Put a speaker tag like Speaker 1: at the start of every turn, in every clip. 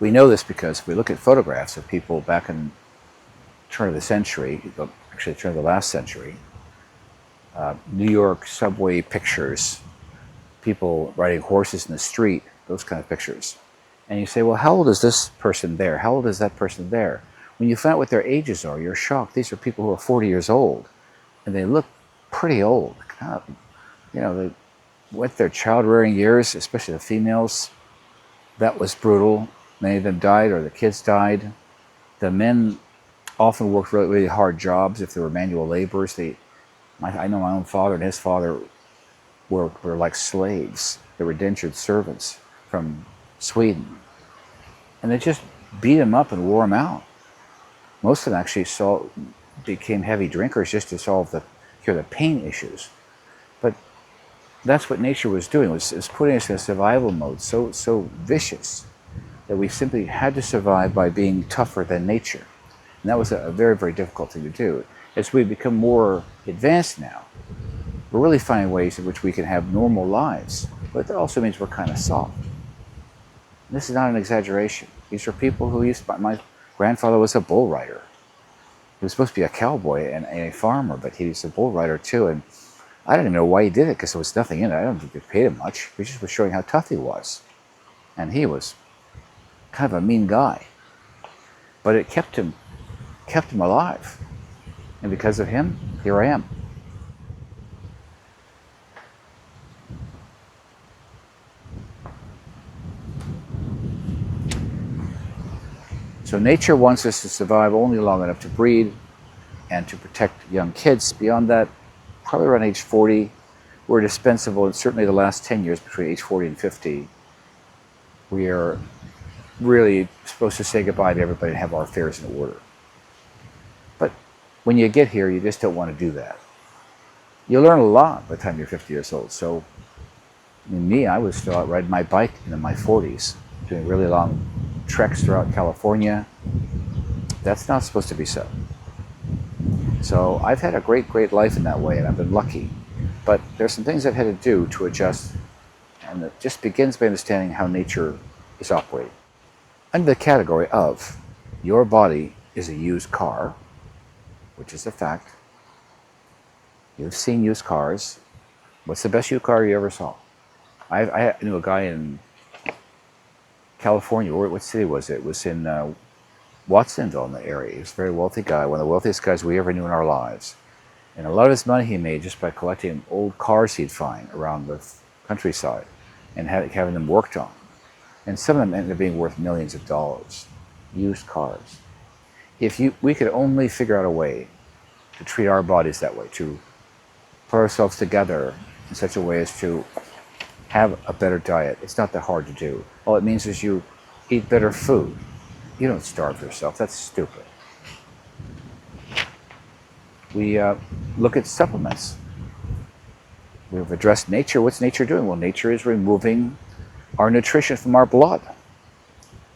Speaker 1: We know this because if we look at photographs of people back in the turn of the century, actually the turn of the last century, New York subway pictures, people riding horses in the street, those kind of pictures. And you say, well, how old is this person there? How old is that person there? When you find out what their ages are, you're shocked. These are people who are 40 years old, and they look pretty old. Kind of, they went their child-rearing years, especially the females. That was brutal. Many of them died, or the kids died. The men often worked really, really hard jobs if they were manual laborers. I know my own father and his father were like slaves. They were indentured servants from Sweden. And they just beat them up and wore them out. Most of them actually became heavy drinkers just to cure the pain issues. But that's what nature was doing, was putting us in a survival mode so vicious that we simply had to survive by being tougher than nature. And that was a very, very difficult thing to do. As we become more advanced now, we're really finding ways in which we can have normal lives, but that also means we're kind of soft. And this is not an exaggeration. These are people who my grandfather was a bull rider. He was supposed to be a cowboy and a farmer, but he was a bull rider too. And I didn't know why he did it, because there was nothing in it. I don't think they paid him much. He just was showing how tough he was. And he was kind of a mean guy. But it kept him alive. And because of him, here I am. So nature wants us to survive only long enough to breed and to protect young kids. Beyond that, probably around age 40, we're dispensable, and certainly the last 10 years between age 40 and 50, we are really supposed to say goodbye to everybody and have our affairs in order. But when you get here, you just don't want to do that. You learn a lot by the time you're 50 years old. So, I was still out riding my bike in my 40s, doing really long treks throughout California. That's not supposed to be so. So I've had a great, great life in that way, and I've been lucky. But there's some things I've had to do to adjust, and it just begins by understanding how nature is operating. Under the category of your body is a used car, which is a fact. You've seen used cars. What's the best used car you ever saw? I knew a guy in California. What city was it? It was in Watsonville, in the area. He was a very wealthy guy, one of the wealthiest guys we ever knew in our lives. And a lot of his money he made just by collecting old cars he'd find around the countryside and having them worked on. And some of them ended up being worth millions of dollars. Used cars. We could only figure out a way to treat our bodies that way, to put ourselves together in such a way as to have a better diet. It's not that hard to do. All it means is you eat better food. You don't starve yourself. That's stupid. We look at supplements. We've addressed nature. What's nature doing? Well, nature is removing our nutrition from our blood.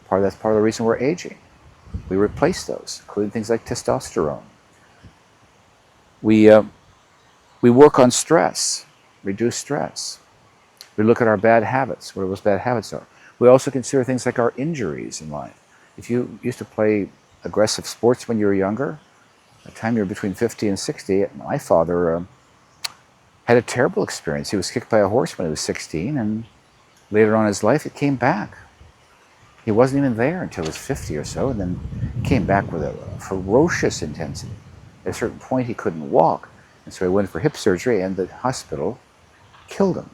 Speaker 1: That's part of the reason we're aging. We replace those, including things like testosterone. We work on stress, reduce stress. We look at our bad habits, what those bad habits are. We also consider things like our injuries in life. If you used to play aggressive sports when you were younger, by the time you were between 50 and 60, my father had a terrible experience. He was kicked by a horse when he was 16, and later on in his life, it came back. He wasn't even there until he was 50 or so, and then came back with a ferocious intensity. At a certain point, he couldn't walk, and so he went for hip surgery, and the hospital killed him.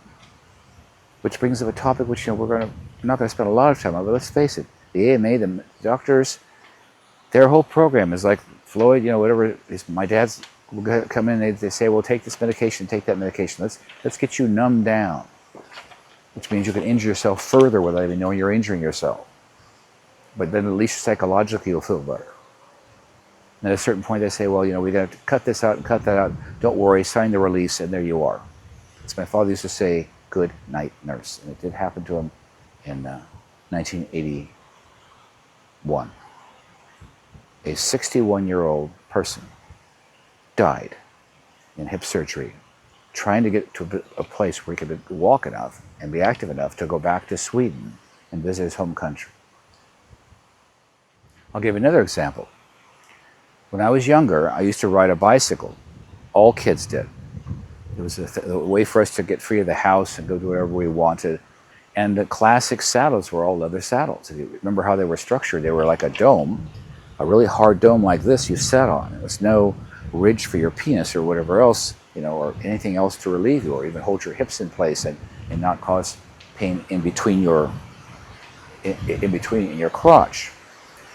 Speaker 1: Which brings up a topic which we're not going to spend a lot of time on, but let's face it, the AMA, the doctors, their whole program is like Floyd, whatever. My dad's will come in, they say, well, take this medication, take that medication. Let's get you numbed down, which means you can injure yourself further without even knowing you're injuring yourself. But then at least psychologically you'll feel better. And at a certain point they say, well, we got to cut this out and cut that out. Don't worry, sign the release, and there you are. As my father used to say, good night, nurse. And it did happen to him in 1981. A 61-year-old person died in hip surgery, trying to get to a place where he could walk enough and be active enough to go back to Sweden and visit his home country. I'll give you another example. When I was younger, I used to ride a bicycle. All kids did. It was a way for us to get free of the house and go do whatever we wanted. And the classic saddles were all leather saddles. If you remember how they were structured, they were like a dome, a really hard dome like this you sat on. There was no ridge for your penis or whatever else, or anything else to relieve you, or even hold your hips in place and not cause pain in between your crotch.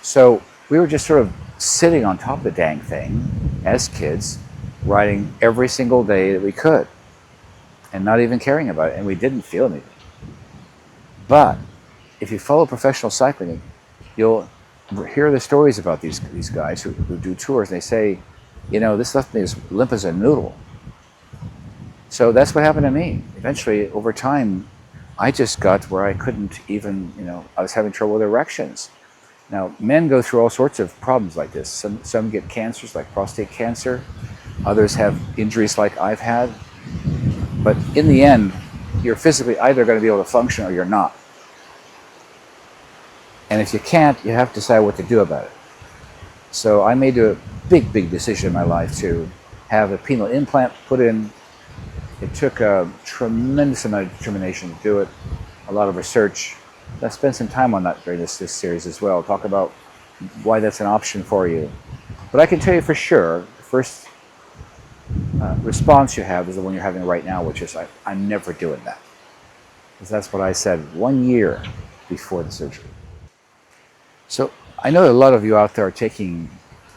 Speaker 1: So we were just sort of sitting on top of the dang thing as kids, riding every single day that we could, and not even caring about it, and we didn't feel anything. But if you follow professional cycling, you'll hear the stories about these guys who do tours, and they say, this left me as limp as a noodle. So that's what happened to me. Eventually, over time, I just got where I couldn't even, I was having trouble with erections. Now, men go through all sorts of problems like this. Some get cancers, like prostate cancer. Others have injuries like I've had. But in the end, you're physically either going to be able to function or you're not. And if you can't, you have to decide what to do about it. So I made a big decision in my life to have a penile implant put in. It took a tremendous amount of determination to do it, a lot of research. I spent some time on that during this series as well. Talk about why that's an option for you. But I can tell you for sure, the first response you have is the one you're having right now, which is, I'm never doing that. Because that's what I said 1 year before the surgery. So I know that a lot of you out there are taking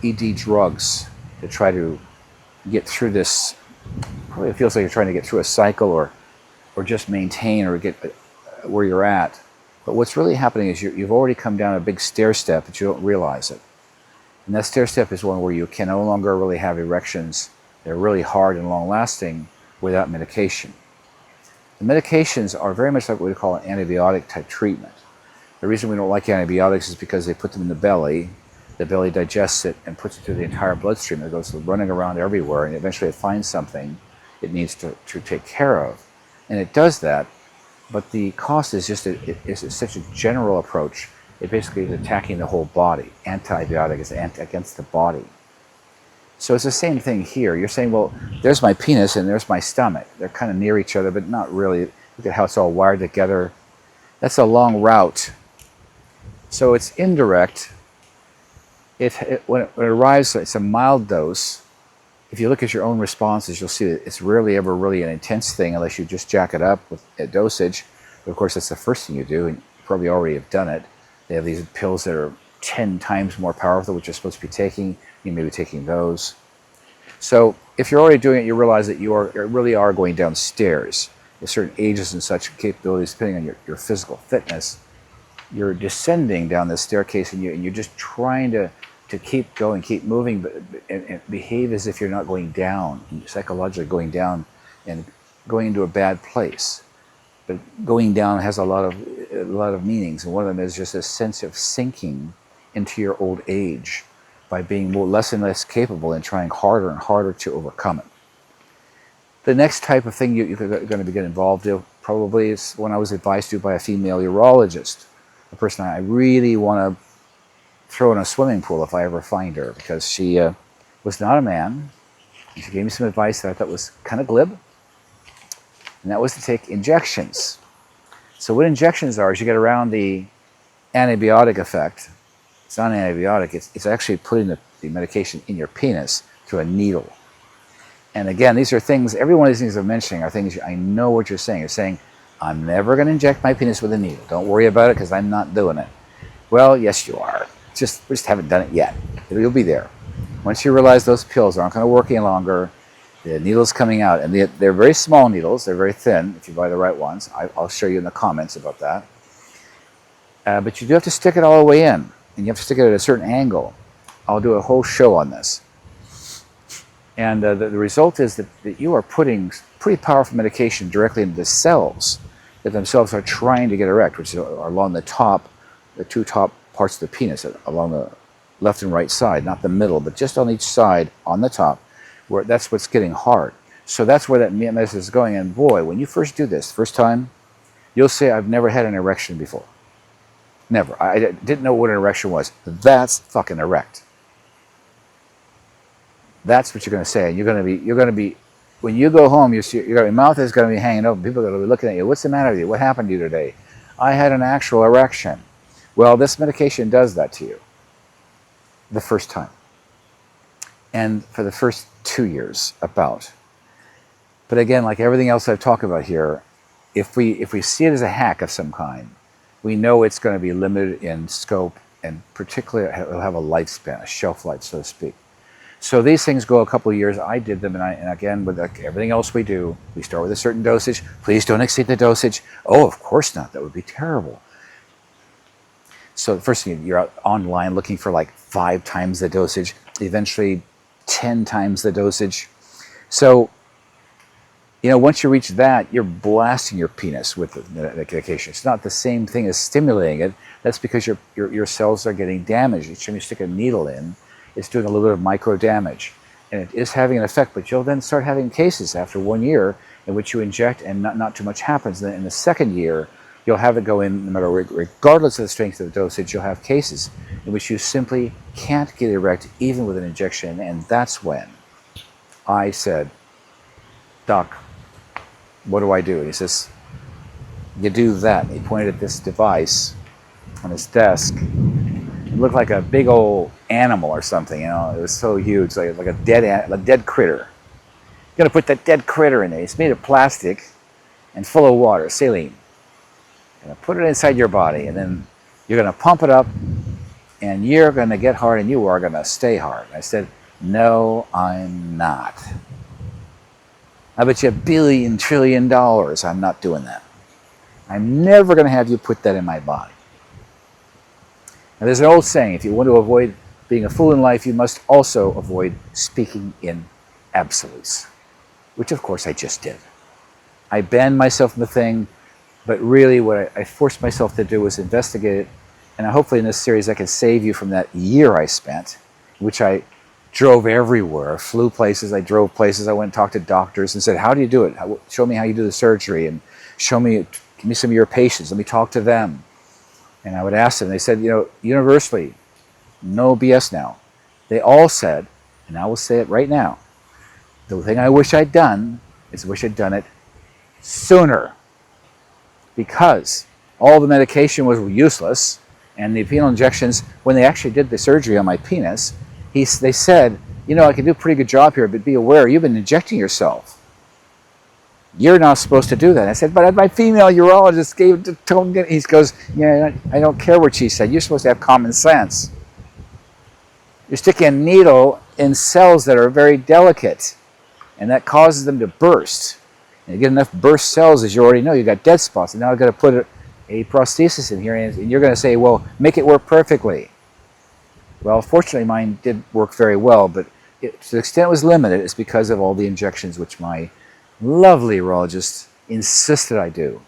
Speaker 1: ED drugs to try to get through this. Probably it feels like you're trying to get through a cycle or just maintain or get where you're at. But what's really happening is you've already come down a big stair step, but you don't realize it. And that stair step is one where you can no longer really have erections. They're really hard and long-lasting without medication. The medications are very much like what we call an antibiotic type treatment. The reason we don't like antibiotics is because they put them in the belly digests it and puts it through the entire bloodstream. It goes running around everywhere, and eventually it finds something it needs to take care of. And it does that, but the cost is just it's such a general approach. It basically is attacking the whole body. Antibiotic is against the body. So it's the same thing here. You're saying, well, there's my penis and there's my stomach. They're kind of near each other, but not really. Look at how it's all wired together. That's a long route. So it's indirect. When it arrives, it's a mild dose. If you look at your own responses, you'll see that it's rarely ever really an intense thing unless you just jack it up with a dosage. But of course, that's the first thing you do, and you probably already have done it. They have these pills that are 10 times more powerful, which you're supposed to be taking. You may be taking those. So if you're already doing it, you realize that you really are going downstairs. At certain ages and such capabilities, depending on your physical fitness, you're descending down this staircase, and you're just trying to keep going, keep moving, and behave as if you're not going down, psychologically going down and going into a bad place. But going down has a lot of meanings, and one of them is just a sense of sinking into your old age by being less and less capable and trying harder and harder to overcome it. The next type of thing you're going to get involved in probably is one I was advised to by a female urologist, a person I really want to throw in a swimming pool if I ever find her, because she was not a man. And she gave me some advice that I thought was kind of glib, and that was to take injections. So what injections are is you get around the antibiotic effect. It's not an antibiotic, it's actually putting the medication in your penis through a needle. And again, these are things, every one of these things I'm mentioning are things I know what you're saying. You're saying, I'm never going to inject my penis with a needle. Don't worry about it because I'm not doing it. Well, yes you are. We just haven't done it yet. You'll be there. Once you realize those pills aren't going to work any longer, the needle's coming out, and they're very small needles. They're very thin if you buy the right ones. I'll show you in the comments about that. But you do have to stick it all the way in, and you have to stick it at a certain angle. I'll do a whole show on this. And the result is that you are putting pretty powerful medication directly into the cells that themselves are trying to get erect, which are along the two top parts of the penis, along the left and right side, not the middle, but just on each side, on the top, where that's what's getting hard. So that's where that message is going. And boy, when you first do this, first time, you'll say, I've never had an erection before. Never. I didn't know what an erection was. That's fucking erect. That's what you're going to say. You're going to be, when you go home, your mouth is going to be hanging open. People are going to be looking at you. What's the matter with you? What happened to you today? I had an actual erection. Well, this medication does that to you the first time. And for the first 2 years, about. But again, like everything else I've talked about here, if we see it as a hack of some kind, we know it's going to be limited in scope, and particularly it'll have a lifespan, a shelf life, so to speak. So these things go a couple of years. I did them, and again, with everything else we do, we start with a certain dosage. Please don't exceed the dosage. Oh, of course not. That would be terrible. So the first thing, you're out online looking for like 5 times the dosage, eventually 10 times the dosage. So, you know, once you reach that, you're blasting your penis with the medication. It's not the same thing as stimulating it. That's because your cells are getting damaged. Each time you stick a needle in, it's doing a little bit of micro damage. And it is having an effect, but you'll then start having cases after 1 year in which you inject and not too much happens. Then in the second year, you'll have it go in, no matter, regardless of the strength of the dosage, you'll have cases in which you simply can't get erect even with an injection. And that's when I said, Doc, what do I do? And he says, you do that. And he pointed at this device on his desk. It looked like a big old animal or something, you know. It was so huge, like a dead critter. You're gonna put that dead critter in there. It's made of plastic and full of water, saline. You're gonna put it inside your body, and then you're gonna pump it up, and you're gonna get hard, and you are gonna stay hard. I said, no, I'm not. I bet you $1 billion, trillion I'm not doing that. I'm never gonna have you put that in my body. Now, there's an old saying, if you want to avoid being a fool in life, you must also avoid speaking in absolutes, which of course I just did. I banned myself from the thing, but really what I forced myself to do was investigate it, and hopefully in this series I can save you from that year I spent, which I drove everywhere, flew places, I drove places, I went and talked to doctors and said, how do you do it? Show me how you do the surgery, and give me some of your patients, let me talk to them. And I would ask them, they said, you know, universally, no BS now. They all said, and I will say it right now, the thing I wish I'd done is I wish I'd done it sooner. Because all the medication was useless, and the penile injections, when they actually did the surgery on my penis, they said, you know, I can do a pretty good job here, but be aware, you've been injecting yourself. You're not supposed to do that. I said, but my female urologist told me, he goes, yeah, I don't care what she said. You're supposed to have common sense. You're sticking a needle in cells that are very delicate, and that causes them to burst. And you get enough burst cells, as you already know, you got dead spots, and now I've got to put a prosthesis in here, and you're going to say, well, make it work perfectly. Well, fortunately, mine did work very well, but to the extent it was limited, it's because of all the injections which my lovely urologist insisted I do,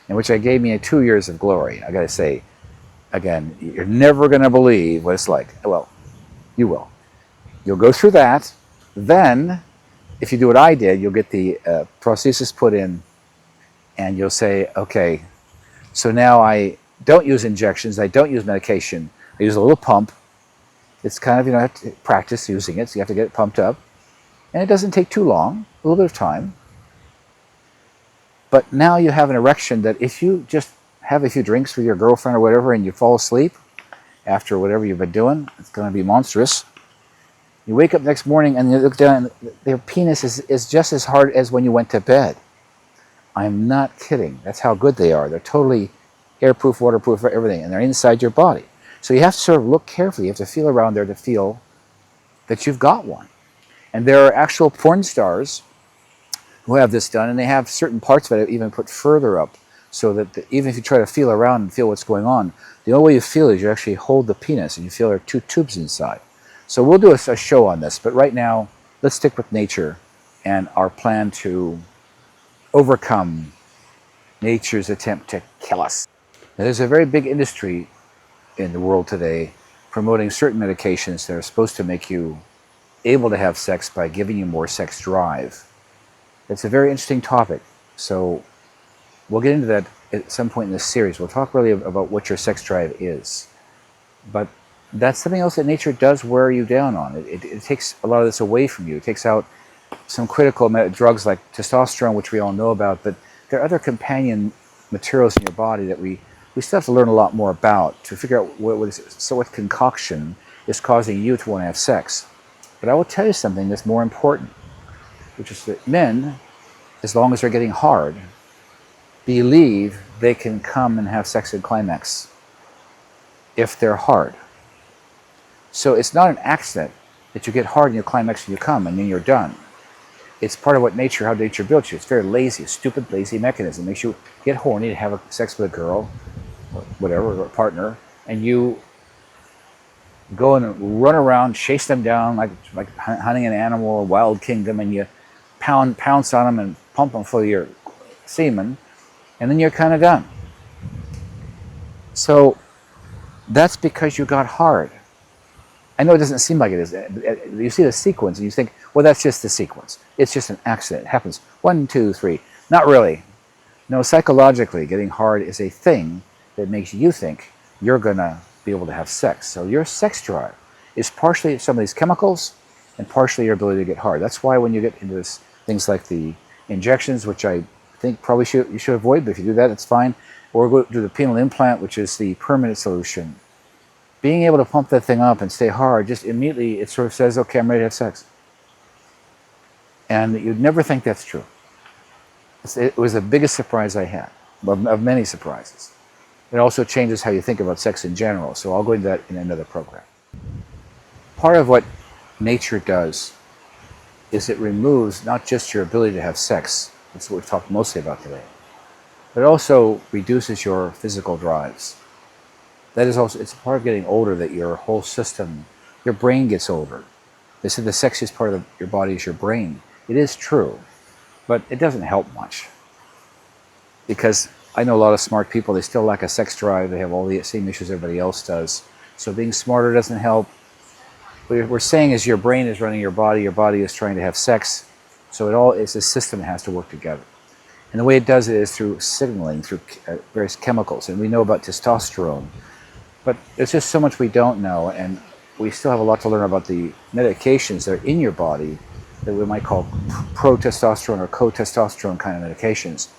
Speaker 1: and which gave me 2 years of glory. I got to say, again, you're never going to believe what it's like. Well, you will. You'll go through that. Then, if you do what I did, you'll get the prosthesis put in, and you'll say, okay, so now I don't use injections, I don't use medication, I use a little pump. It's kind of, you know, I have to practice using it, so you have to get it pumped up. And it doesn't take too long, a little bit of time. But now you have an erection that if you just have a few drinks with your girlfriend or whatever and you fall asleep after whatever you've been doing, it's going to be monstrous. You wake up next morning and you look down and their penis is just as hard as when you went to bed. I'm not kidding. That's how good they are. They're totally airproof, waterproof, everything, and they're inside your body. So you have to sort of look carefully. You have to feel around there to feel that you've got one. And there are actual porn stars who have this done, and they have certain parts of it even put further up, so that even if you try to feel around and feel what's going on, the only way you feel is you actually hold the penis, and you feel there are 2 tubes inside. So we'll do a show on this, but right now, let's stick with nature and our plan to overcome nature's attempt to kill us. Now, there's a very big industry in the world today promoting certain medications that are supposed to make you able to have sex by giving you more sex drive. It's a very interesting topic, so we'll get into that at some point in this series, we'll talk really about what your sex drive is. But that's something else that nature does wear you down on. It takes a lot of this away from you. It takes out some critical drugs like testosterone, which we all know about, but there are other companion materials in your body that we still have to learn a lot more about to figure out what concoction is causing you to want to have sex. But I will tell you something that's more important, which is that men, as long as they're getting hard, believe they can come and have sex and climax if they're hard. So it's not an accident that you get hard and you climax and you come and then you're done. It's part of how nature built you. It's very lazy, stupid, lazy mechanism. It makes you get horny to have sex with a girl, or whatever, or a partner, and you go and run around, chase them down like hunting an animal, a wild kingdom, and you pounce on them and pump them full of your semen, and then you're kind of done. So that's because you got hard. I know it doesn't seem like it is. You see the sequence and you think, well, that's just the sequence. It's just an accident. It happens 1, 2, 3. Not really. No, psychologically, getting hard is a thing that makes you think you're going to be able to have sex. So your sex drive is partially some of these chemicals and partially your ability to get hard. That's why when you get into things like the injections, which I think probably you should avoid, but if you do that, it's fine. Or go do the penile implant, which is the permanent solution. Being able to pump that thing up and stay hard, just immediately it sort of says, okay, I'm ready to have sex. And you'd never think that's true. It was the biggest surprise I had, of many surprises. It also changes how you think about sex in general, so I'll go into that in another program. Part of what nature does is it removes not just your ability to have sex, that's what we've talked mostly about today, but it also reduces your physical drives. That is also, it's part of getting older that your whole system, your brain gets older. They said the sexiest part of your body is your brain. It is true, but it doesn't help much. Because I know a lot of smart people, they still lack a sex drive, they have all the same issues everybody else does. So being smarter doesn't help. What we're saying is your brain is running your body is trying to have sex, so it's a system that has to work together. And the way it does it is through signaling, through various chemicals, and we know about testosterone. But there's just so much we don't know, and we still have a lot to learn about the medications that are in your body that we might call pro-testosterone or co-testosterone kind of medications.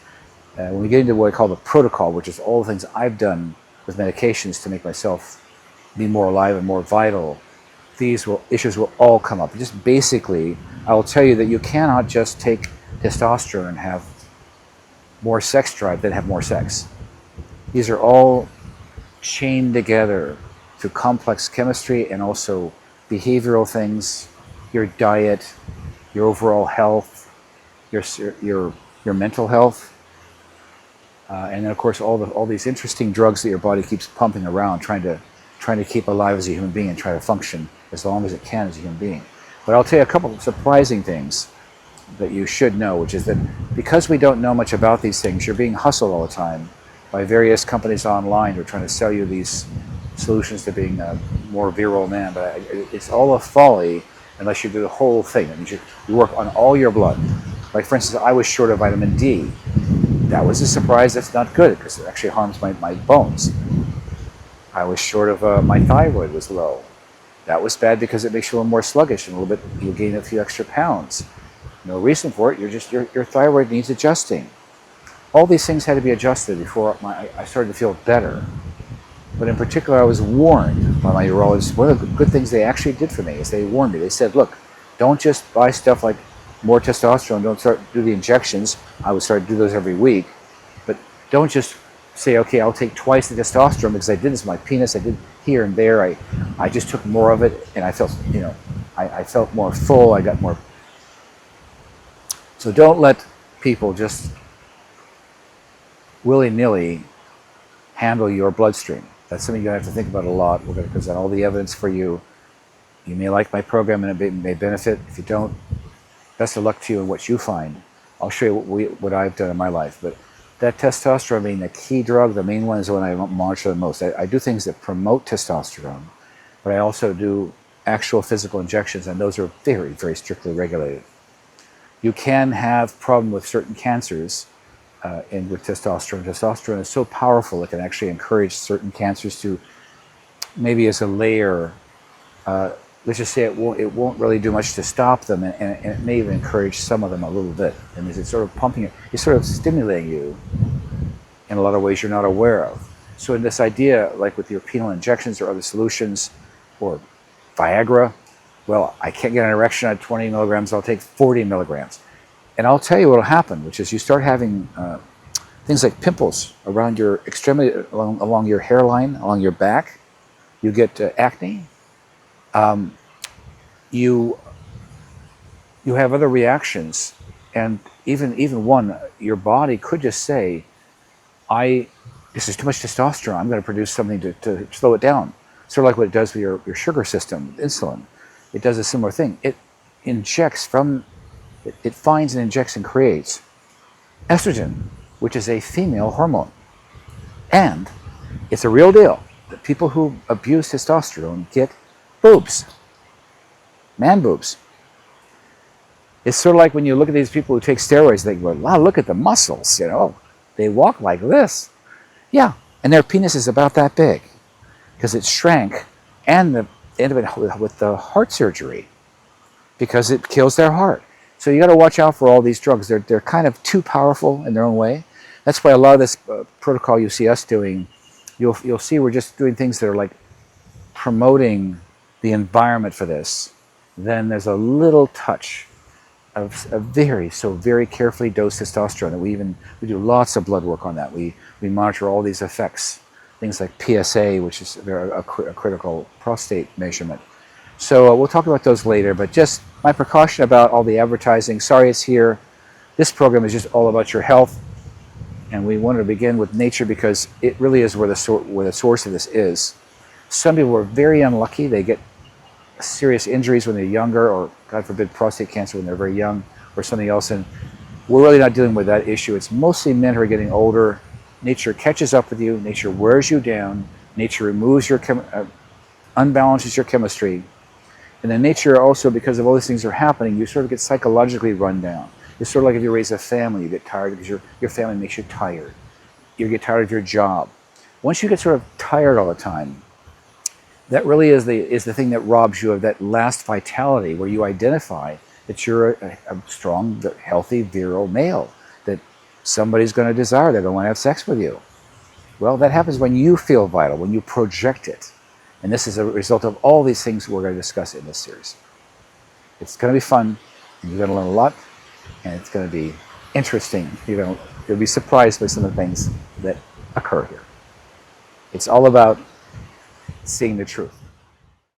Speaker 1: When we get into what I call the protocol, which is all the things I've done with medications to make myself be more alive and more vital, these issues will all come up. Just basically, I will tell you that you cannot just take testosterone and have more sex drive than have more sex. These are all chained together through complex chemistry and also behavioral things, your diet, your overall health, your mental health, and then of course all these interesting drugs that your body keeps pumping around, trying to keep alive as a human being and try to function as long as it can as a human being. But I'll tell you a couple of surprising things that you should know, which is that because we don't know much about these things, you're being hustled all the time by various companies online who are trying to sell you these solutions to being a more virile man. But it's all a folly unless you do the whole thing. That means you work on all your blood. Like for instance, I was short of vitamin D. That was a surprise. That's not good because it actually harms my bones. I was short of, my thyroid was low. That was bad because it makes you a little more sluggish and a little bit, you gain a few extra pounds. No reason for it, your thyroid needs adjusting. All these things had to be adjusted before I started to feel better. But in particular, I was warned by my urologist. One of the good things they actually did for me is they warned me. They said, look, don't just buy stuff like more testosterone, don't do the injections. I would start to do those every week. But don't just say, okay, I'll take twice the testosterone because I did this with my penis, I did here and there. I just took more of it and I felt, I felt more full, I got more. So don't let people just willy-nilly handle your bloodstream. That's something you're going to have to think about a lot. We're going to present all the evidence for you. You may like my program and it may benefit. If you don't, best of luck to you in what you find. I'll show you what I've done in my life. But that testosterone being the key drug, the main one is the one I monitor the most. I do things that promote testosterone, but I also do actual physical injections, and those are very, very strictly regulated. You can have problem with certain cancers and with testosterone. Testosterone is so powerful it can actually encourage certain cancers to, maybe as a layer, let's just say it won't really do much to stop them, and it may even encourage some of them a little bit. And it's sort of pumping it, it's sort of stimulating you in a lot of ways you're not aware of. So in this idea, like with your penile injections or other solutions, or Viagra, well, I can't get an erection at 20 milligrams, I'll take 40 milligrams. And I'll tell you what will happen, which is you start having things like pimples around your extremity, along your hairline, along your back. You get acne. You have other reactions, and even one, your body could just say, this is too much testosterone, I'm going to produce something to slow it down. Sort of like what it does with your sugar system, insulin. It does a similar thing. It injects it finds and injects and creates estrogen, which is a female hormone. And it's a real deal that people who abuse testosterone get boobs, man boobs. It's sort of like when you look at these people who take steroids, they go, wow, look at the muscles, they walk like this. Yeah, and their penis is about that big because it shrank, and the end of it with the heart surgery, because it kills their heart. So you got to watch out for all these drugs. They're kind of too powerful in their own way. That's why a lot of this protocol you see us doing, you'll see we're just doing things that are like promoting the environment for this. Then there's a little touch of very carefully dosed testosterone that we do lots of blood work on that. We monitor all these effects, things like PSA, which is a critical prostate measurement. So we'll talk about those later, but just my precaution about all the advertising. Sorry it's here. This program is just all about your health, and we wanted to begin with nature because it really is where the source of this is. Some people are very unlucky. They get serious injuries when they're younger, or God forbid prostate cancer when they're very young, or something else, and we're really not dealing with that issue. It's mostly men who are getting older. Nature catches up with you. Nature wears you down. Nature removes unbalances your chemistry. And then nature also, because of all these things are happening, you sort of get psychologically run down. It's sort of like if you raise a family, you get tired because your family makes you tired. You get tired of your job. Once you get sort of tired all the time, that really is the thing that robs you of that last vitality, where you identify that you're a strong, healthy, virile male, that somebody's going to desire, they're going to want to have sex with you. Well, that happens when you feel vital, when you project it. And this is a result of all these things we're going to discuss in this series. It's going to be fun, and you're going to learn a lot, and it's going to be interesting. You'll be surprised by some of the things that occur here. It's all about seeing the truth.